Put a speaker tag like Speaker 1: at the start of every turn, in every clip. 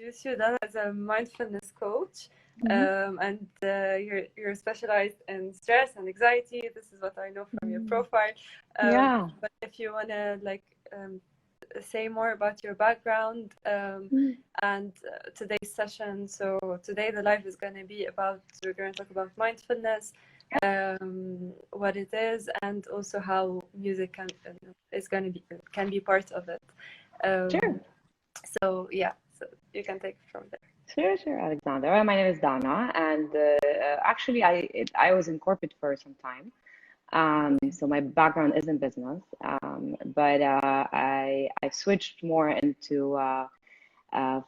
Speaker 1: introduce you then as a mindfulness coach. And you're specialized in stress and anxiety. This is what I know from your profile. But if you want to say more about your background and today's session. So today the live is going to be about, we're going to talk about mindfulness, what it is, and also how music can be part of it.
Speaker 2: Sure.
Speaker 1: So you can take it from there.
Speaker 2: Sure, Alexandra. Well, my name is Dana, and actually, I was in corporate for some time. So my background is in business, but I switched more into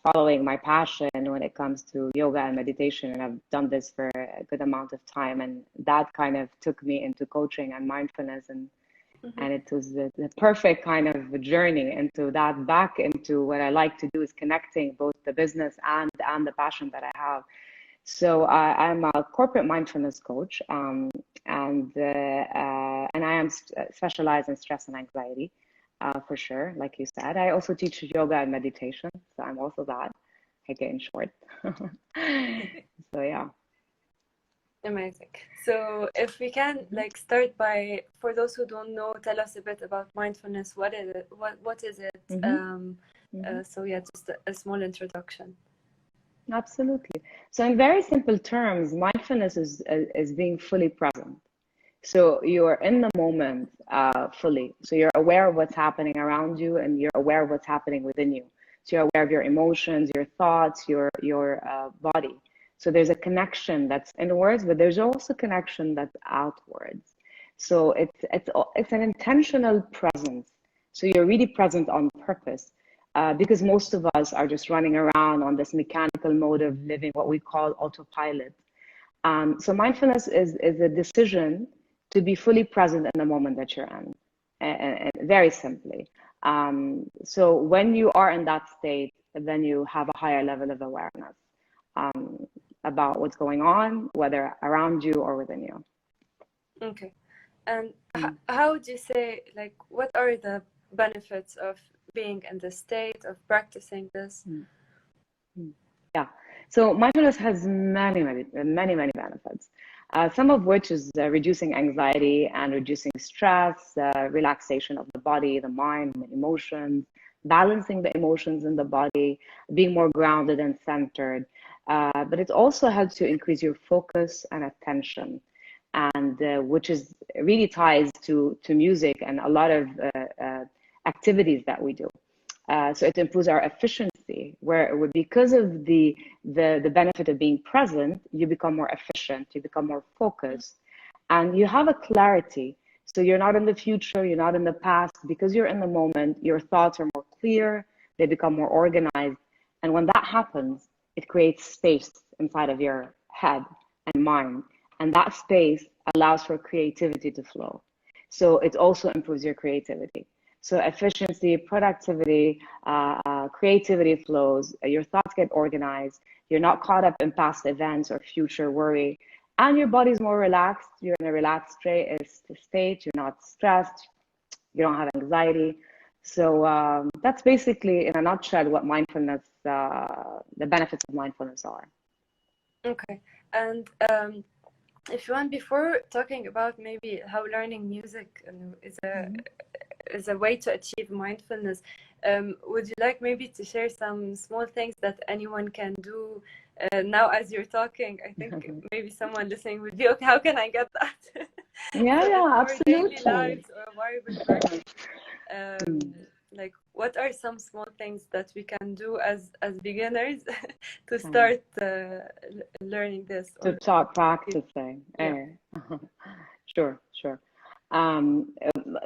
Speaker 2: following my passion when it comes to yoga and meditation, and I've done this for a good amount of time, and that kind of took me into coaching and mindfulness, and it was the perfect kind of journey into that, back into what I like to do, is connecting both the business and the passion that I have. So I'm a corporate mindfulness coach, and I am specialized in stress and anxiety, for sure, like you said. I also teach yoga and meditation, so I'm also that, okay, in short. So yeah.
Speaker 1: Amazing. So if we can start by, for those who don't know, tell us a bit about mindfulness. What is it? What is it? So just a small introduction.
Speaker 2: Absolutely. So in very simple terms, mindfulness is being fully present. So you're in the moment fully. So you're aware of what's happening around you, and you're aware of what's happening within you. So you're aware of your emotions, your thoughts, your body. So there's a connection that's inwards, but there's also connection that's outwards. So it's an intentional presence. So you're really present on purpose, because most of us are just running around on this mechanical mode of living, what we call autopilot. So mindfulness is a decision to be fully present in the moment that you're in, and very simply. So when you are in that state, then you have a higher level of awareness about what's going on, whether around you or within you.
Speaker 1: Okay. And how would you say, what are the benefits of being in the state of practicing this?
Speaker 2: Yeah. So mindfulness has many benefits. Some of which is reducing anxiety and reducing stress, relaxation of the body, the mind, the emotions, balancing the emotions in the body, being more grounded and centered. But it also helps you increase your focus and attention, and which is really ties to music and a lot of activities that we do. So it improves our efficiency, where because of the benefit of being present, you become more efficient, you become more focused, and you have a clarity. So you're not in the future, you're not in the past, because you're in the moment. Your thoughts are more clear, they become more organized, and when that happens, it creates space inside of your head and mind, and that space allows for creativity to flow. So it also improves your creativity. So efficiency, productivity, creativity flows, your thoughts get organized, you're not caught up in past events or future worry, and your body's more relaxed. You're in a relaxed state, you're not stressed, you don't have anxiety. So that's basically, in a nutshell, what mindfulness, the benefits of mindfulness are.
Speaker 1: Okay. And if you want, before talking about maybe how learning music is a way to achieve mindfulness, would you like maybe to share some small things that anyone can do now as you're talking? I think maybe someone listening would be, okay, how can I get that?
Speaker 2: Absolutely.
Speaker 1: Daily lives or variable work. What are some small things that we can do as beginners to start learning this?
Speaker 2: To start practicing. Yeah. Sure.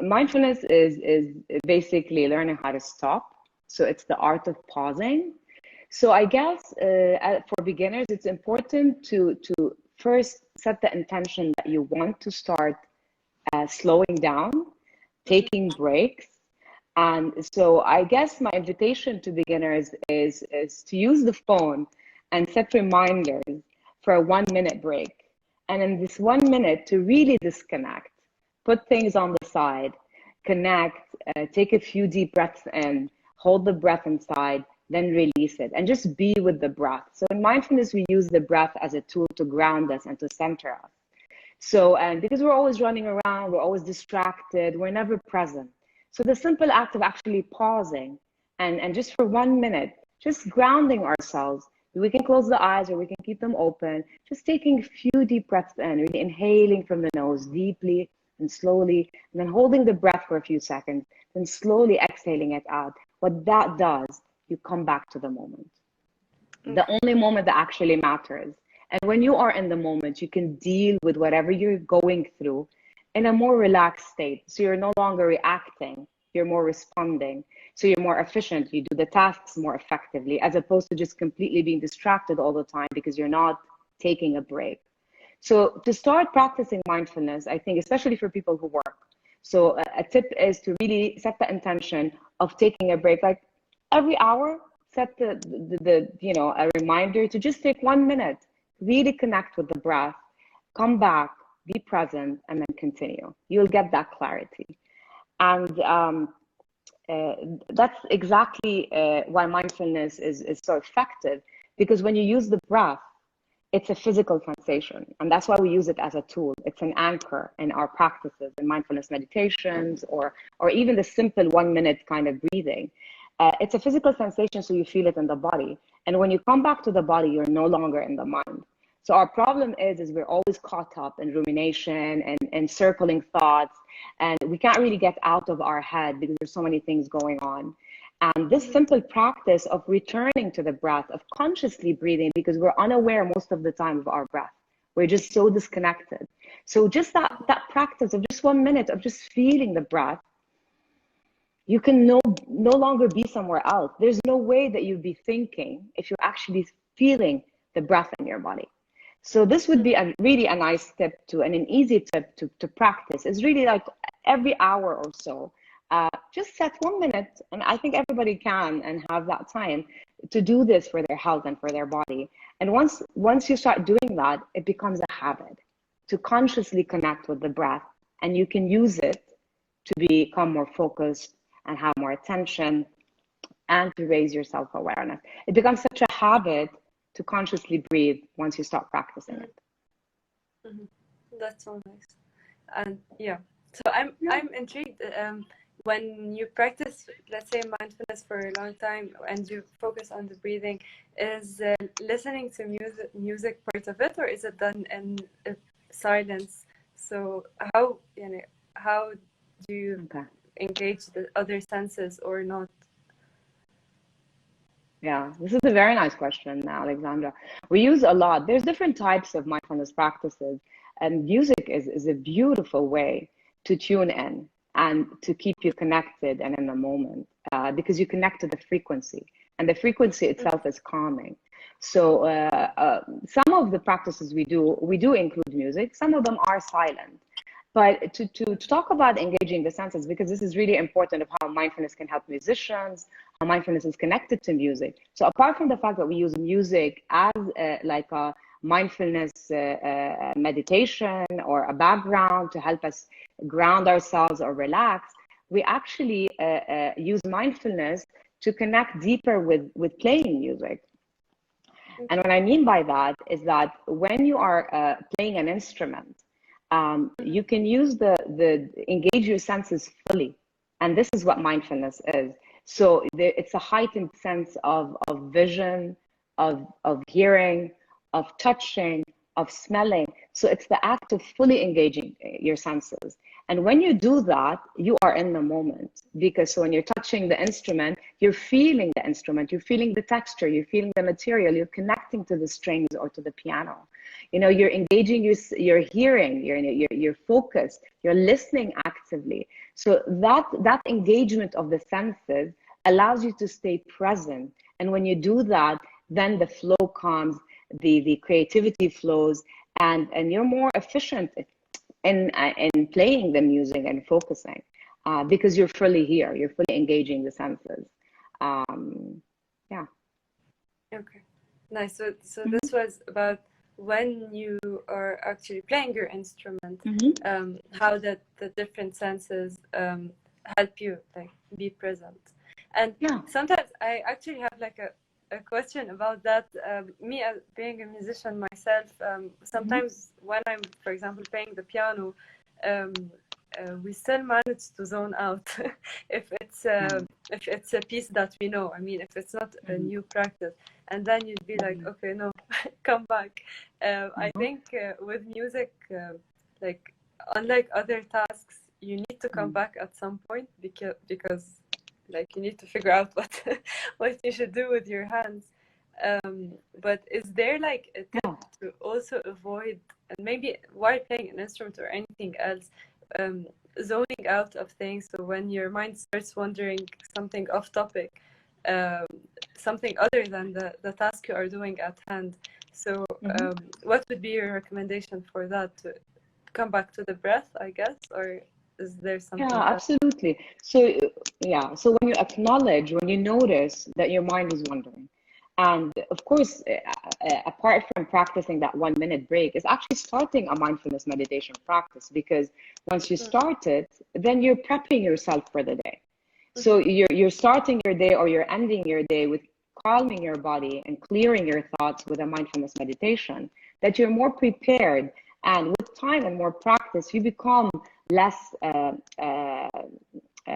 Speaker 2: Mindfulness is basically learning how to stop. So it's the art of pausing. So I guess for beginners, it's important to first set the intention that you want to start slowing down, taking breaks. And so I guess my invitation to beginners is to use the phone and set reminders for a 1 minute break. And in this 1 minute, to really disconnect, put things on the side, connect, take a few deep breaths in, hold the breath inside, then release it, and just be with the breath. So in mindfulness, we use the breath as a tool to ground us and to center us. So, and because we're always running around, we're always distracted, we're never present. So the simple act of actually pausing and just for 1 minute, just grounding ourselves. We can close the eyes or we can keep them open, just taking a few deep breaths in, really inhaling from the nose deeply and slowly, and then holding the breath for a few seconds, then slowly exhaling it out. What that does, you come back to the moment, the only moment that actually matters. And when you are in the moment, you can deal with whatever you're going through in a more relaxed state. So you're no longer reacting, you're more responding. So you're more efficient, you do the tasks more effectively, as opposed to just completely being distracted all the time because you're not taking a break. So to start practicing mindfulness, I think, especially for people who work, so a tip is to really set the intention of taking a break. Like every hour, set the a reminder to just take 1 minute, really connect with the breath, come back, be present, and then continue. You'll get that clarity. And that's exactly why mindfulness is so effective, because when you use the breath, it's a physical sensation. And that's why we use it as a tool. It's an anchor in our practices, in mindfulness meditations, or even the simple 1 minute kind of breathing. It's a physical sensation, so you feel it in the body. And when you come back to the body, you're no longer in the mind. So our problem is we're always caught up in rumination and circling thoughts, and we can't really get out of our head because there's so many things going on. And this simple practice of returning to the breath, of consciously breathing, because we're unaware most of the time of our breath. We're just so disconnected. So just that practice of just 1 minute of just feeling the breath, you can no longer be somewhere else. There's no way that you'd be thinking if you're actually feeling the breath in your body. So this would be really a nice tip to, and an easy tip to practice. Is really like every hour or so, just set 1 minute, and I think everybody can and have that time to do this for their health and for their body. And once you start doing that, it becomes a habit to consciously connect with the breath, and you can use it to become more focused and have more attention and to raise your self-awareness. It becomes such a habit to consciously breathe once you start practicing it.
Speaker 1: That's so nice. And yeah, so I'm intrigued. When you practice, let's say, mindfulness for a long time and you focus on the breathing, is listening to music part of it, or is it done in silence? So how do you engage the other senses or not?
Speaker 2: Yeah, this is a very nice question, Alexandra. We use a lot. There's different types of mindfulness practices, and music is a beautiful way to tune in and to keep you connected and in the moment, because you connect to the frequency, and the frequency itself is calming. So some of the practices we do include music. Some of them are silent. But to talk about engaging the senses, because this is really important of how mindfulness can help musicians, how mindfulness is connected to music. So apart from the fact that we use music as like a mindfulness meditation or a background to help us ground ourselves or relax, we actually use mindfulness to connect deeper with playing music. And what I mean by that is that when you are playing an instrument, you can use engage your senses fully. And this is what mindfulness is. So it's a heightened sense of vision, of hearing, of touching, of smelling. So it's the act of fully engaging your senses. And when you do that, you are in the moment. Because so when you're touching the instrument, you're feeling the instrument, you're feeling the texture, you're feeling the material, you're connecting to the strings or to the piano. You know, you're engaging your hearing, you're focused, you're listening actively. So that engagement of the senses allows you to stay present. And when you do that, then the flow comes, the creativity flows, and you're more efficient in playing the music and focusing, because you're fully here, you're fully engaging the senses. Yeah.
Speaker 1: Okay, nice. So this was about when you are actually playing your instrument, how that the different senses help you like be present. And sometimes I actually have like a question about that. Me, as being a musician myself, sometimes when I'm, for example, playing the piano, we still manage to zone out if it's a piece that we know. I mean, if it's not a new practice, and then you'd be like, okay, no, come back. I think with music, like unlike other tasks, you need to come back at some point because like you need to figure out what you should do with your hands. But is there like a tip to also avoid, and maybe while playing an instrument or anything else, zoning out of things? So when your mind starts wandering something off topic, something other than the task you are doing at hand. So what would be your recommendation for that? To come back to the breath, I guess, or is there something else?
Speaker 2: Absolutely. So so when you acknowledge, when you notice that your mind is wandering, and of course, apart from practicing that 1 minute break, is actually starting a mindfulness meditation practice, because once you start it, then you're prepping yourself for the day. So you're starting your day, or you're ending your day with calming your body and clearing your thoughts with a mindfulness meditation, that you're more prepared. And with time and more practice, you become less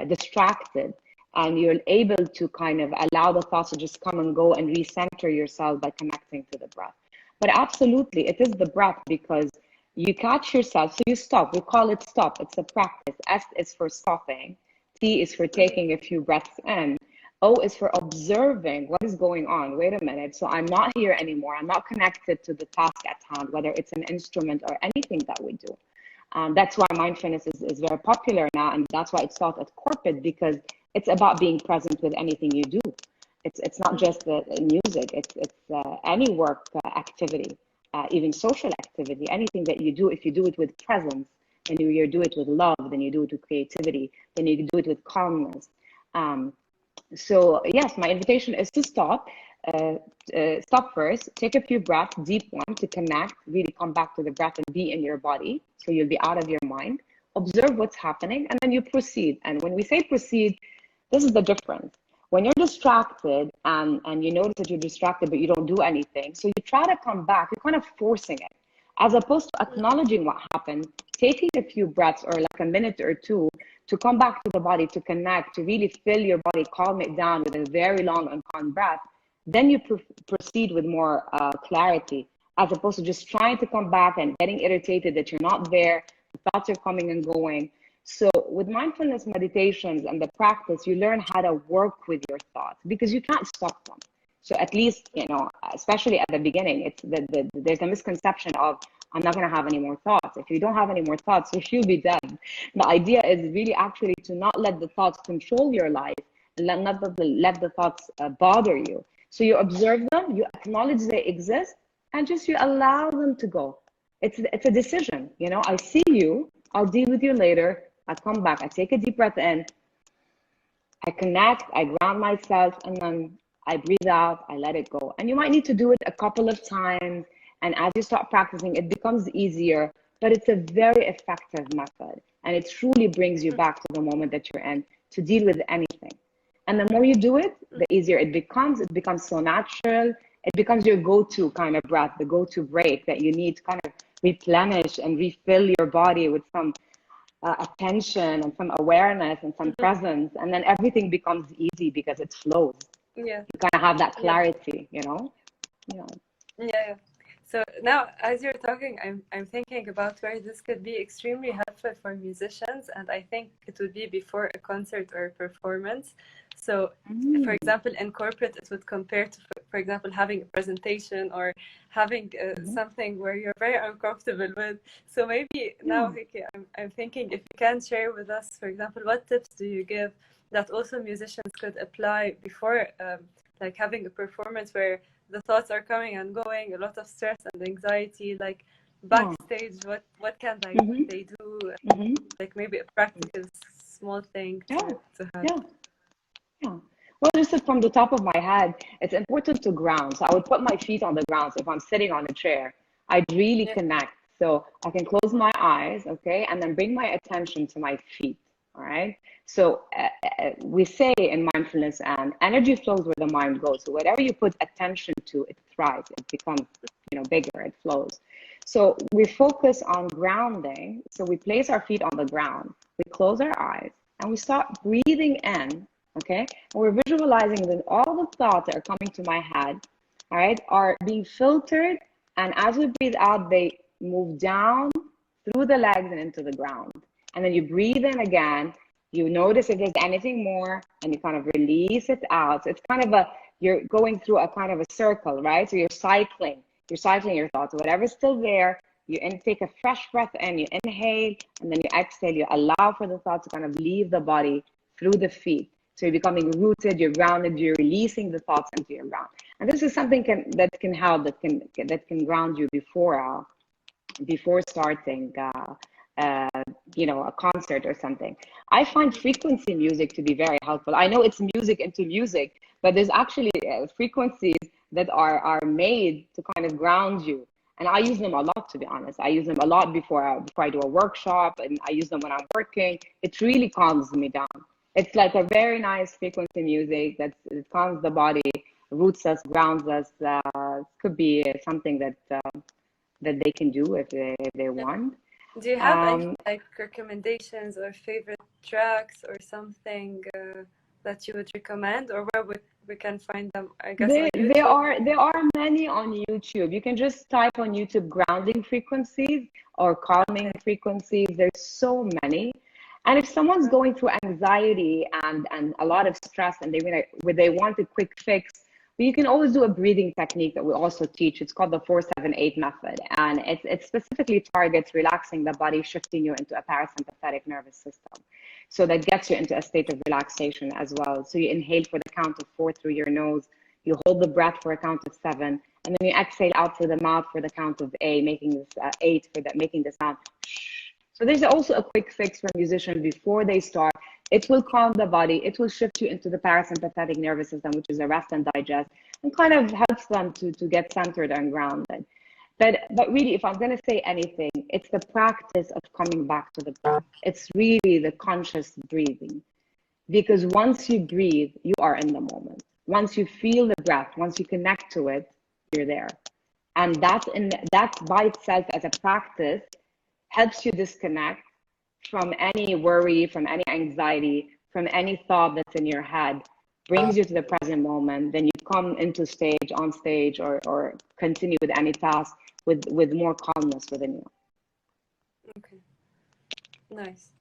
Speaker 2: distracted, and you're able to kind of allow the thoughts to just come and go and recenter yourself by connecting to the breath. But absolutely, it is the breath, because you catch yourself, so you stop. We call it stop. It's a practice. S is for stopping. T is for taking a few breaths in. O is for observing what is going on. Wait a minute. So I'm not here anymore. I'm not connected to the task at hand, whether it's an instrument or anything that we do. That's why mindfulness is very popular now, and that's why it's taught at corporate, because it's about being present with anything you do. It's not just the music. It's any work activity, even social activity, anything that you do. If you do it with presence, then you do it with love, then you do it with creativity, then you do it with calmness. So yes, my invitation is to stop. Stop first, take a few breaths, deep one, to connect, really come back to the breath and be in your body, so you'll be out of your mind. Observe what's happening, and then you proceed. And when we say proceed, this is the difference. When you're distracted and you notice that you're distracted but you don't do anything, so you try to come back, you're kind of forcing it, as opposed to acknowledging what happened, taking a few breaths or like a minute or two to come back to the body, to connect, to really fill your body, calm it down with a very long and calm breath. Then you proceed with more clarity, as opposed to just trying to come back and getting irritated that you're not there, the thoughts are coming and going. So with mindfulness meditations and the practice, you learn how to work with your thoughts, because you can't stop them. So at least, especially at the beginning, it's there's a misconception of, I'm not going to have any more thoughts. If you don't have any more thoughts, you'll be dead. The idea is really actually to not let the thoughts control your life, and not let the thoughts bother you. So you observe them, you acknowledge they exist, and just you allow them to go. It's a decision. I see you, I'll deal with you later. I come back, I take a deep breath in, I connect, I ground myself, and then I breathe out, I let it go. And you might need to do it a couple of times. And as you start practicing, it becomes easier, but it's a very effective method. And it truly brings you back to the moment that you're in to deal with anything. And the more you do it, the easier it becomes. It becomes so natural. It becomes your go-to kind of breath, the go-to break that you need to kind of replenish and refill your body with some attention and some awareness and some presence. And then everything becomes easy because it flows.
Speaker 1: Yeah.
Speaker 2: You kind of have that clarity, Yeah.
Speaker 1: Yeah. So now, as you're talking, I'm thinking about where this could be extremely helpful for musicians, and I think it would be before a concert or a performance. So, for example, in corporate, it would compare to, for example, having a presentation or having something where you're very uncomfortable with. So maybe now, Vicky, I'm thinking if you can share with us, for example, what tips do you give that also musicians could apply before, like having a performance where the thoughts are coming and going, a lot of stress and anxiety, like backstage, what can they do? Like maybe a practical small thing to have.
Speaker 2: Well, just from the top of my head, it's important to ground. So I would put my feet on the ground. So if I'm sitting on a chair, I'd really connect. So I can close my eyes, okay, and then bring my attention to my feet. All right. So we say in mindfulness, and energy flows where the mind goes. So whatever you put attention to, it thrives. It becomes, bigger. It flows. So we focus on grounding. So we place our feet on the ground. We close our eyes and we start breathing in. Okay. And we're visualizing that all the thoughts that are coming to my head, all right, are being filtered. And as we breathe out, they move down through the legs and into the ground. And then you breathe in again. You notice if there's anything more, and you kind of release it out. So it's kind of you're going through a kind of a circle, right? So you're cycling your thoughts. Whatever's still there, you take a fresh breath in, you inhale, and then you exhale. You allow for the thoughts to kind of leave the body through the feet. So you're becoming rooted, you're grounded, you're releasing the thoughts into your ground. And this is something that can help, that can ground you before starting a concert or something. I find frequency music to be very helpful. I know it's music into music, but there's actually frequencies that are made to kind of ground you. And I use them a lot, to be honest. I use them a lot before I do a workshop, and I use them when I'm working. It really calms me down. It's like a very nice frequency music that calms the body, roots us, grounds us. Could be something that they can do if they want.
Speaker 1: Do you have any recommendations or favorite tracks or something that you would recommend, or where we can find them? I guess
Speaker 2: there are many on YouTube. You can just type on YouTube grounding frequencies or calming frequencies. There's so many. And if someone's going through anxiety and a lot of stress, and they want a quick fix, you can always do a breathing technique that we also teach. It's called the 4-7-8 method. And it specifically targets relaxing the body, shifting you into a parasympathetic nervous system. So that gets you into a state of relaxation as well. So you inhale for the count of 4 through your nose. You hold the breath for a count of 7. And then you exhale out through the mouth for the count of 8, making this 8 for that, making the sound. So there's also a quick fix for musicians before they start. It will calm the body. It will shift you into the parasympathetic nervous system, which is a rest and digest, and kind of helps them to get centered and grounded. But really, if I'm going to say anything, it's the practice of coming back to the breath. It's really the conscious breathing. Because once you breathe, you are in the moment. Once you feel the breath, once you connect to it, you're there. And that by itself as a practice helps you disconnect from any worry, from any anxiety, from any thought that's in your head, brings you to the present moment. Then you come on stage, or continue with any task with more calmness within you.
Speaker 1: Okay, nice.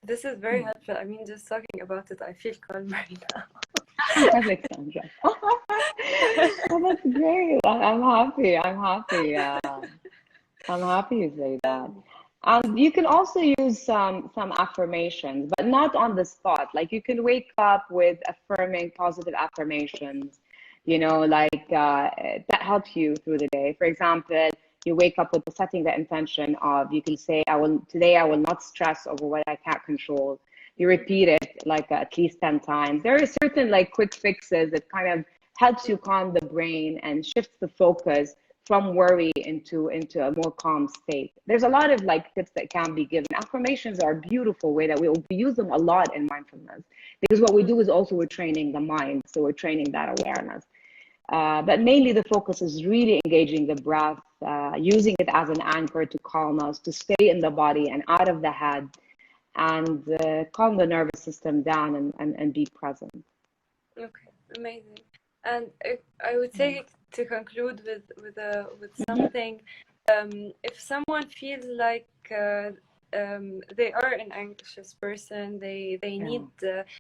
Speaker 1: This is very helpful. I mean, just talking about it, I feel calm right now.
Speaker 2: Alexandra. Oh, that's great. I'm happy. I'm happy you say that. You can also use some affirmations, but not on the spot. Like, you can wake up with affirming positive affirmations, that helps you through the day. For example, you wake up with setting the intention of, you can say, today I will not stress over what I can't control. You repeat it at least 10 times. There are certain quick fixes that kind of helps you calm the brain and shifts the focus from worry into a more calm state. There's a lot of tips that can be given. Affirmations are a beautiful way that we use them a lot in mindfulness, because what we do is also we're training the mind. So we're training that awareness. But mainly the focus is really engaging the breath, using it as an anchor to calm us, to stay in the body and out of the head, and calm the nervous system down and be present.
Speaker 1: Okay, amazing. And I would say, to conclude with something, if someone feels like they are an anxious person, they need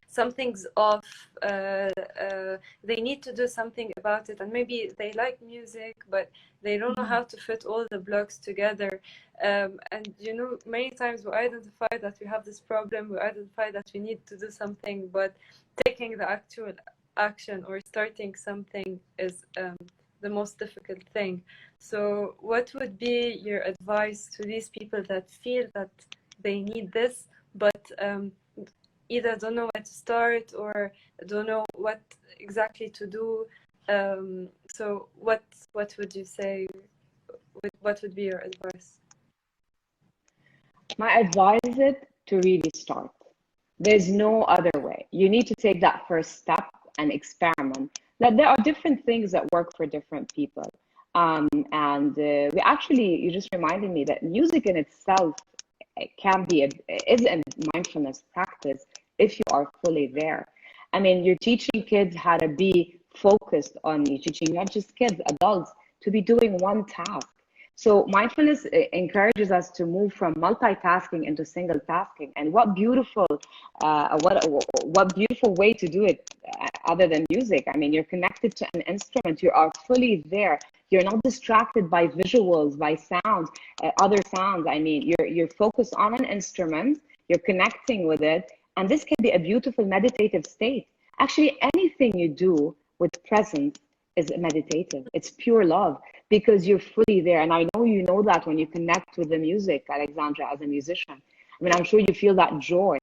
Speaker 1: something's off, they need to do something about it, and maybe they like music, but they don't know how to fit all the blocks together. And many times we identify that we have this problem, we identify that we need to do something, but taking the actual action or starting something is the most difficult thing. So what would be your advice to these people that feel that they need this, but either don't know where to start or don't know what exactly to do? So what would you say? What would be your advice?
Speaker 2: My advice is to really start. There's no other way. You need to take that first step and experiment. That there are different things that work for different people. We actually, you just reminded me that music in itself can be is a mindfulness practice if you are fully there. I mean, you're teaching kids how to be focused on, you're teaching not just kids, adults, to be doing one task. So mindfulness encourages us to move from multitasking into single tasking. And what beautiful, what beautiful way to do it other than music. I mean, you're connected to an instrument. You are fully there. You're not distracted by visuals, by sounds, other sounds. I mean, you're focused on an instrument. You're connecting with it, and this can be a beautiful meditative state. Actually, anything you do with presence is meditative. It's pure love because you're fully there. And I know you know that when you connect with the music, Alexandra, as a musician. I mean, I'm sure you feel that joy.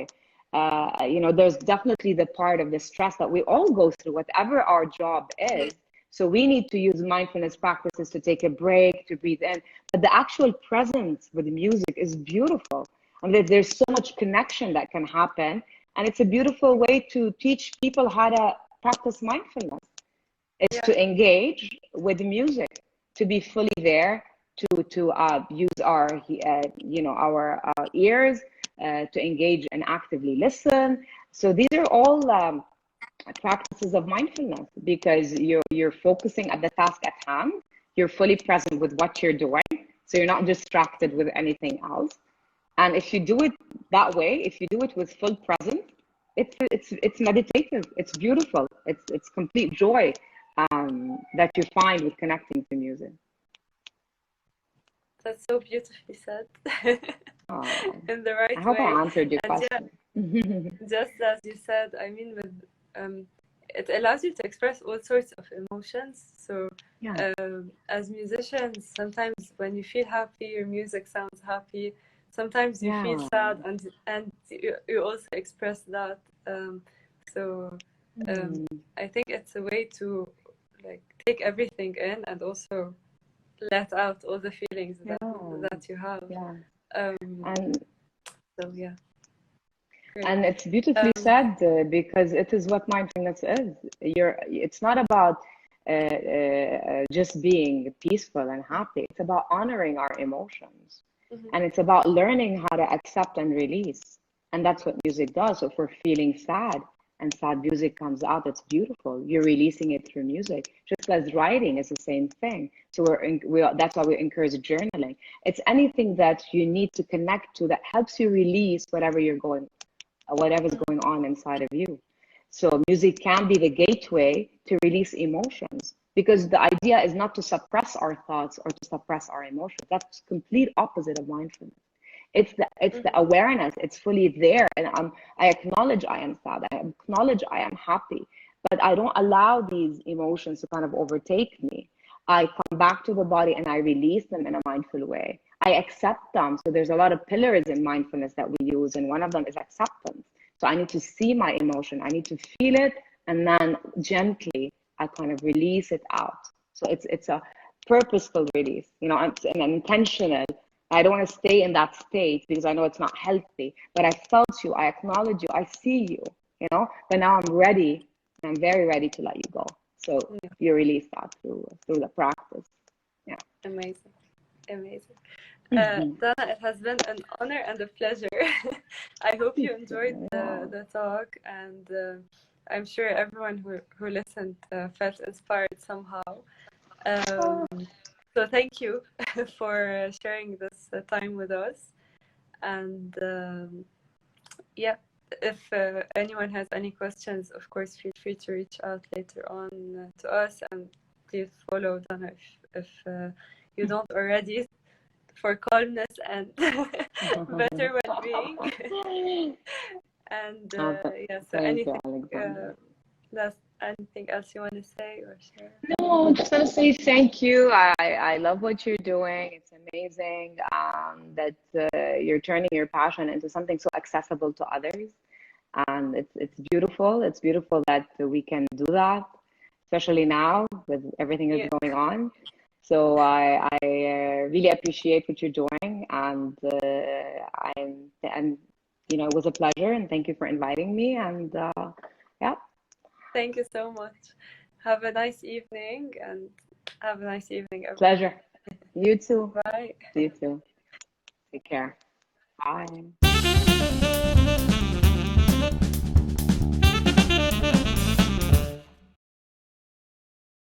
Speaker 2: You know, there's definitely the part of the stress that we all go through, whatever our job is. So we need to use mindfulness practices to take a break, to breathe in. But the actual presence with music is beautiful. I mean, there's so much connection that can happen. And it's a beautiful way to teach people how to practice mindfulness. Is to engage with the music, to be fully there, to use our our ears, to engage and actively listen. So these are all practices of mindfulness because you're focusing at the task at hand. You're fully present with what you're doing, so you're not distracted with anything else. And if you do it that way, if you do it with full presence, it's meditative. It's beautiful. It's complete joy that you find with connecting to music.
Speaker 1: That's so beautifully said. In the right way.
Speaker 2: I hope I answered your question.
Speaker 1: Yeah, just as you said, I mean, with it allows you to express all sorts of emotions. So as musicians, sometimes when you feel happy, your music sounds happy. Sometimes you feel sad, and you also express that. I think it's a way to like take everything in and also let out all the feelings that you have.
Speaker 2: And it's beautifully said because it is what mindfulness is. It's not about just being peaceful and happy. It's about honoring our emotions. And it's about learning how to accept and release. And that's what music does. So if we're feeling sad and sad music comes out, it's beautiful. You're releasing it through music. Just as writing is the same thing. So that's why we encourage journaling. It's anything that you need to connect to that helps you release whatever's going on inside of you. So music can be the gateway to release emotions, because the idea is not to suppress our thoughts or to suppress our emotions. That's complete opposite of mindfulness. It's the awareness. It's fully there, and I acknowledge I am sad. I acknowledge I am happy, but I don't allow these emotions to kind of overtake me. I come back to the body and I release them in a mindful way. I accept them. So there's a lot of pillars in mindfulness that we use, and one of them is acceptance. So I need to see my emotion. I need to feel it, and then gently I kind of release it out. So it's a purposeful release, and intentional. I don't want to stay in that state because I know it's not healthy, but I felt you, I acknowledge you, I see you, but now I'm ready. I'm very ready to let you go. So you release that through the practice. Yeah.
Speaker 1: Amazing. Dana, it has been an honor and a pleasure. I hope you enjoyed the talk, and I'm sure everyone who listened felt inspired somehow. So thank you for sharing this time with us. And if anyone has any questions, of course, feel free to reach out later on to us, and please follow Dana if you don't already, for calmness and better well-being. And so anything else you want to say or share?
Speaker 2: No, just want to say thank you. I love what you're doing. It's amazing that you're turning your passion into something so accessible to others. And it's beautiful. It's beautiful that we can do that, especially now with everything that's going on. So I really appreciate what you're doing, and I'm it was a pleasure, and thank you for inviting me. And yeah.
Speaker 1: Thank you so much. Have a nice evening, and have a nice evening, everyone.
Speaker 2: Pleasure. You too.
Speaker 1: Bye.
Speaker 2: You too. Take care. Bye.